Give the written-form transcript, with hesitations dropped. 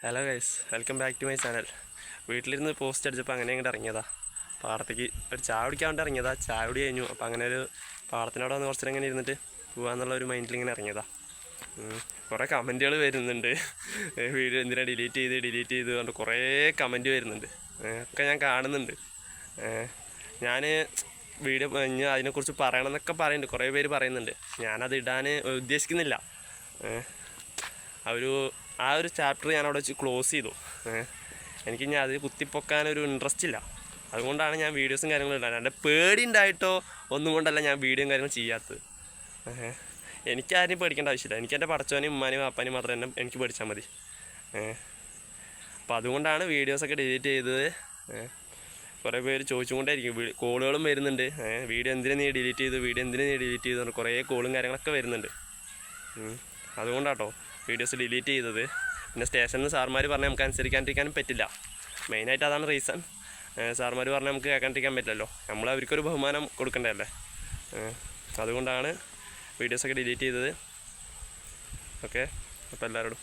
Hello guys, welcome back to my channel. വീട്ടിലിരുന്ന് post അടിച്ചപ്പോൾ അങ്ങനെ അങ്ങോട്ട് ഇറങ്ങിയതാ. പാടത്തേക്ക് ഒരു ചായ കുടിക്കാൻ വേണ്ടി ഇറങ്ങിയതാ. ചായ കുടി കഴിഞ്ഞു. അപ്പോൾ അങ്ങനെ ഒരു പാടത്തിനോട് വന്ന് കുറച്ചേരം ഇങ്ങനെ ഇരുന്നിട്ട് പോകാമെന്നുള്ള ഒരു മൈൻഡിൽ ഇങ്ങനെ ഇറങ്ങിയതാ. കുറേ കമൻറ്റുകൾ വരുന്നുണ്ട്. വീഡിയോ എന്തിനാ ഡിലീറ്റ് ചെയ്ത് കൊണ്ട് കുറേ കമൻറ്റ് വരുന്നുണ്ട്. ഒക്കെ ഞാൻ കാണുന്നുണ്ട്. ഞാൻ വീഡിയോ കഴിഞ്ഞ് അതിനെക്കുറിച്ച് പറയണമെന്നൊക്കെ പറയുന്നുണ്ട്. കുറേ പേര് പറയുന്നുണ്ട്. ഞാനത് ഇടാൻ ഉദ്ദേശിക്കുന്നില്ല. ആ ഒരു ചാപ്റ്റർ ഞാനവിടെ വെച്ച് ക്ലോസ് ചെയ്തു. എനിക്ക് ഇനി അത് കുത്തിപ്പൊക്കാനൊരു ഇൻട്രസ്റ്റ് ഇല്ല. അതുകൊണ്ടാണ് ഞാൻ വീഡിയോസും കാര്യങ്ങളും ഇടാൻ. എൻ്റെ പേടി ഉണ്ടായിട്ടോ ഒന്നും കൊണ്ടല്ല ഞാൻ വീഡിയോയും കാര്യങ്ങളും ചെയ്യാത്തത്. എനിക്കാരും പേടിക്കേണ്ട ആവശ്യമില്ല. എനിക്ക് എൻ്റെ പടച്ചോനെയും ഉമ്മാനെയും അപ്പാനെയും മാത്രം എനിക്ക് പേടിച്ചാൽ മതി. അപ്പോൾ അതുകൊണ്ടാണ് വീഡിയോസൊക്കെ ഡിലീറ്റ് ചെയ്തത്. കുറേ പേര് ചോദിച്ചുകൊണ്ടേയിരിക്കും. കോളുകളും വരുന്നുണ്ട്. വീഡിയോ എന്തിനു നീ ഡിലീറ്റ് ചെയ്തു കുറേ കോളും കാര്യങ്ങളൊക്കെ വരുന്നുണ്ട്. അതുകൊണ്ടാട്ടോ വീഡിയോസ് ഡിലീറ്റ് ചെയ്തത്. പിന്നെ സ്റ്റേഷനിൽ നിന്ന് സാർമാർ പറഞ്ഞാൽ നമുക്ക് അനുസരിക്കാണ്ടിരിക്കാനും പറ്റില്ല. മെയിനായിട്ട് അതാണ് റീസൺ. സാർമാർ പറഞ്ഞാൽ നമുക്ക് കേൾക്കാണ്ടിരിക്കാൻ പറ്റില്ലല്ലോ. നമ്മൾ അവർക്കൊരു ബഹുമാനം കൊടുക്കേണ്ടതല്ലേ. അതുകൊണ്ടാണ് വീഡിയോസൊക്കെ ഡിലീറ്റ് ചെയ്തത്. ഓക്കെ, അപ്പോൾ എല്ലാവരോടും